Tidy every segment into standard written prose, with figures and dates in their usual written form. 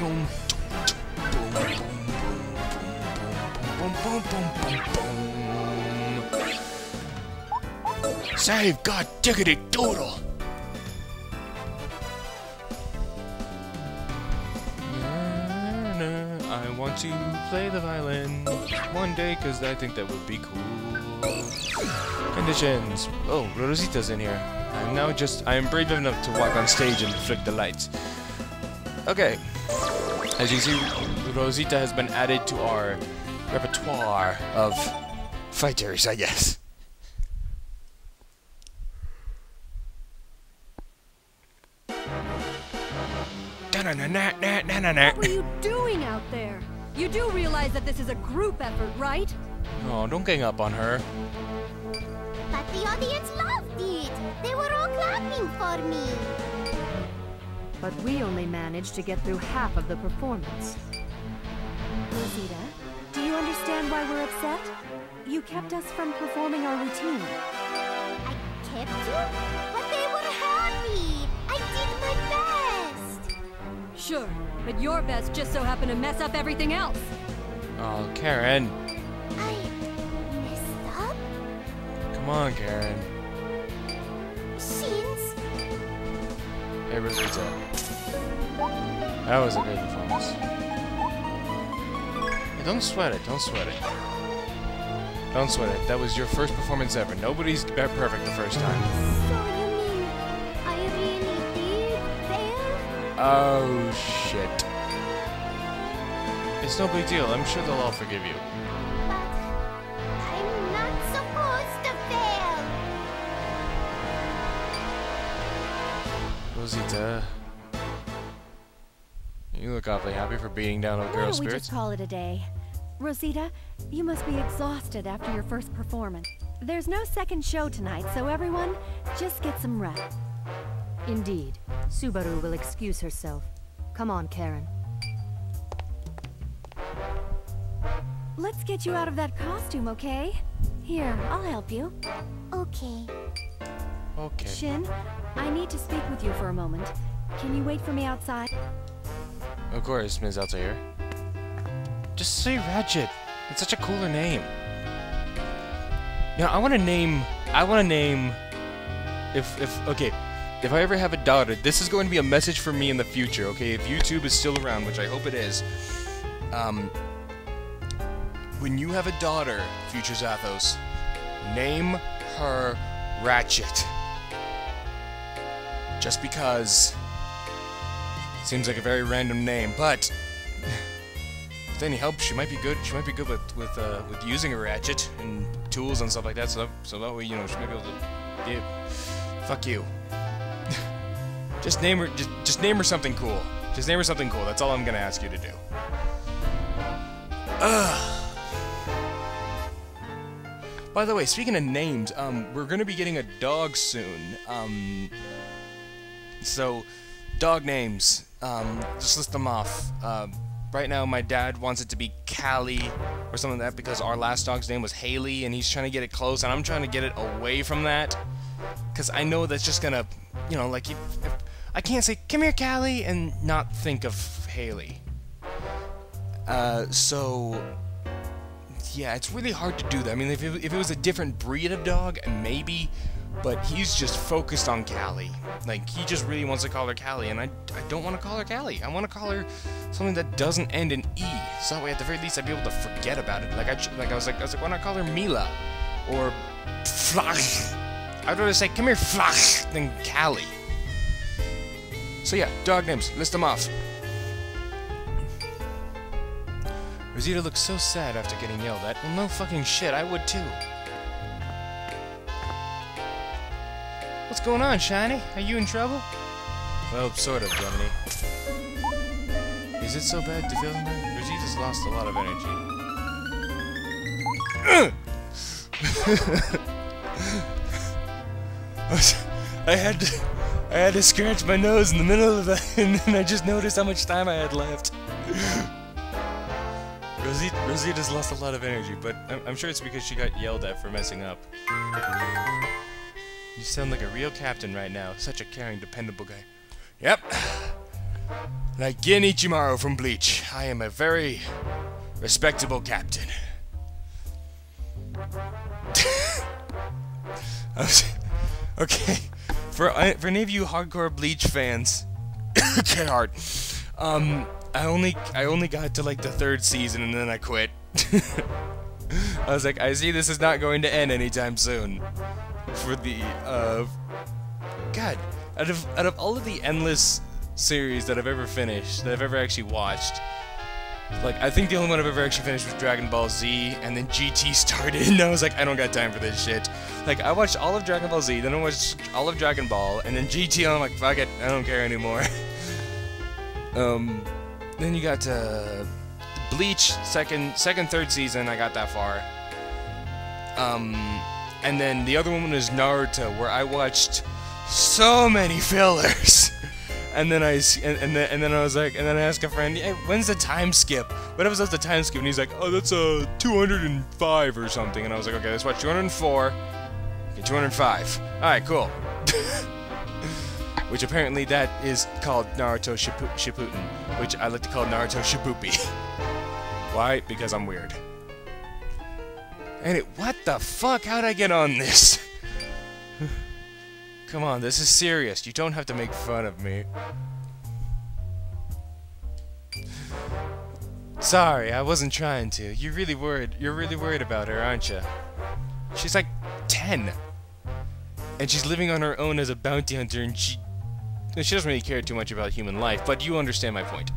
boom, boom, boom, boom, boom, boom, boom, boom. Save, god diggity doodle! I want to play the violin one day because I think that would be cool. Conditions. Oh, Rositta's in here. I am brave enough to walk on stage and flick the lights. Okay. As you see, Rositta has been added to our repertoire of fighters, I guess. What were you doing out there? You do realize that this is a group effort, right? Oh, don't gang up on her. But the audience loved it. They were all clapping for me. But we only managed to get through half of the performance. Rositta, do you understand why we're upset? You kept us from performing our routine. I kept you? But they were happy. I did my best. Sure, but your best just so happened to mess up everything else. Oh, Karen. I messed up? Come on, Karen. Since? Hey, Rositta. That was a good performance. Hey, don't sweat it, don't sweat it. Don't sweat it. That was your first performance ever. Nobody's perfect the first time. So you mean I really did fail? Oh, shit. It's no big deal. I'm sure they'll all forgive you. But I'm not supposed to fail. Rositta. You look awfully happy for beating down a Why girl's don't we spirits. just call it a day? Rositta, you must be exhausted after your first performance. There's no second show tonight, so everyone, just get some rest. Indeed. Subaru will excuse herself. Come on, Karen. Let's get you out of that costume, okay? Here, I'll help you. Okay. Okay. Shin, I need to speak with you for a moment. Can you wait for me outside? Of course, Ms. Altair. Just say Ratchet. It's such a cooler name. You know, I want to name, if I ever have a daughter, this is going to be a message for me in the future, okay? If YouTube is still around, which I hope it is, when you have a daughter, future Zathos, name her Ratchet. Just because it seems like a very random name, but with any help, she might be good. She might be good with using a ratchet and tools and stuff like that. So that way, you know, she might be able to. Yeah, fuck you. Just name her. Just name her something cool. Just name her something cool. That's all I'm gonna ask you to do. By the way, speaking of names, we're gonna be getting a dog soon. So, dog names. Just list them off. Right now, my dad wants it to be Callie or something like that because our last dog's name was Haley, and he's trying to get it close, and I'm trying to get it away from that because I know that's just gonna, you know, like if I can't say "Come here, Callie" and not think of Haley. So yeah, it's really hard to do that. I mean, if it was a different breed of dog, maybe. But he's just focused on Callie. Like, he just really wants to call her Callie, and I don't want to call her Callie. I want to call her something that doesn't end in E. So that way, at the very least, I'd be able to forget about it. I was like, why not call her Mila? Or Flach. I'd rather say, come here, Flach, than Callie. So yeah, dog names. List them off. Rosita looks so sad after getting yelled at. Well, no fucking shit, I would too. What's going on, Shiny? Are you in trouble? Well, sort of, Gemini. Is it so bad to feel that? Rosita's lost a lot of energy. I had to scratch my nose in the middle of that, and then I just noticed how much time I had left. Rosita's lost a lot of energy, but I'm sure it's because she got yelled at for messing up. You sound like a real captain right now. Such a caring, dependable guy. Yep. Like Gin Ichimaru from Bleach, I am a very respectable captain. Okay, for any of you hardcore Bleach fans, get hard. I only got to like the 3rd season and then I quit. I was like, I see this is not going to end anytime soon. For the God, out of all of the endless series that I've ever finished, that I've ever actually watched, like, I think the only one I've ever actually finished was Dragon Ball Z, and then GT started, and I was like, I don't got time for this shit. Like, I watched all of Dragon Ball Z, then I watched all of Dragon Ball, and then GT, and I'm like, fuck it, I don't care anymore. Then you got Bleach, second, 3rd season, I got that far. And then the other one was Naruto, where I watched so many fillers. And then I was like, and then I asked a friend, hey, when's the time skip? What episode's the time skip? And he's like, oh, that's 205 or something. And I was like, okay, let's watch 204. Okay, 205. All right, cool. Which apparently that is called Naruto Shippuden, which I like to call Naruto Shippupi. Why? Because I'm weird. And what the fuck? How'd I get on this? Come on, this is serious. You don't have to make fun of me. Sorry, I wasn't trying to. You're really worried about her, aren't you? She's like 10. And she's living on her own as a bounty hunter, and she doesn't really care too much about human life, but you understand my point.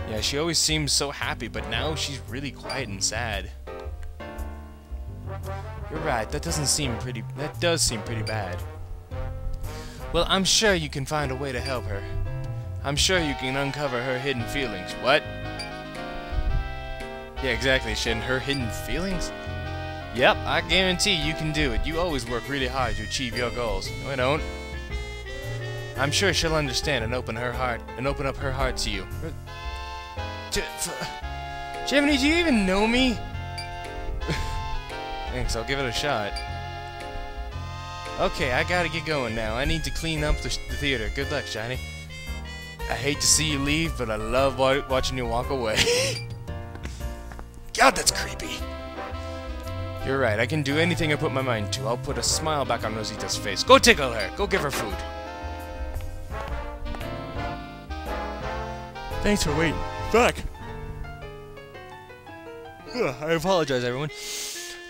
Yeah, she always seems so happy, but now she's really quiet and sad. You're right, that does seem pretty bad. Well, I'm sure you can find a way to help her. I'm sure you can uncover her hidden feelings. What? Yeah, exactly, Shin. Her hidden feelings? Yep, I guarantee you can do it. You always work really hard to achieve your goals. No, I don't. I'm sure she'll understand and open up her heart to you. Gemini, do you even know me? Thanks, I'll give it a shot. Okay, I gotta get going now. I need to clean up the theater. Good luck, Shiny. I hate to see you leave, but I love watching you walk away. God, that's creepy. You're right, I can do anything I put my mind to. I'll put a smile back on Rosita's face. Go tickle her. Go give her food. Thanks for waiting. Fuck. Ugh, I apologize, everyone.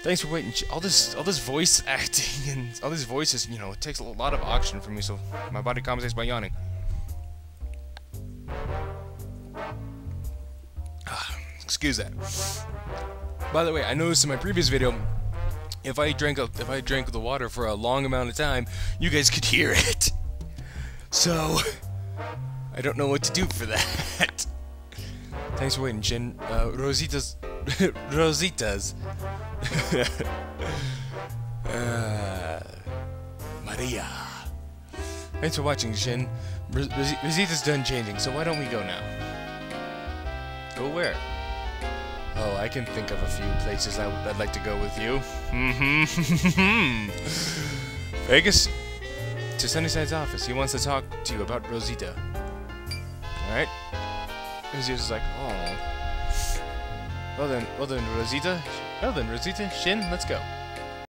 Thanks for waiting. All this voice acting and all these voices, you know, it takes a lot of oxygen from me, so my body compensates by yawning. Excuse that. By the way, I noticed in my previous video, if I drank the water for a long amount of time, you guys could hear it. So I don't know what to do for that. Thanks for waiting, Shin. Rosita's. Maria. Thanks for watching, Shin. Rosita's done changing, so why don't we go now? Go where? Oh, I can think of a few places I'd like to go with you. Vegas? To Sunnyside's office. He wants to talk to you about Rosita. Alright? Rosita's like, oh. Well then, Rosita. Shin, let's go.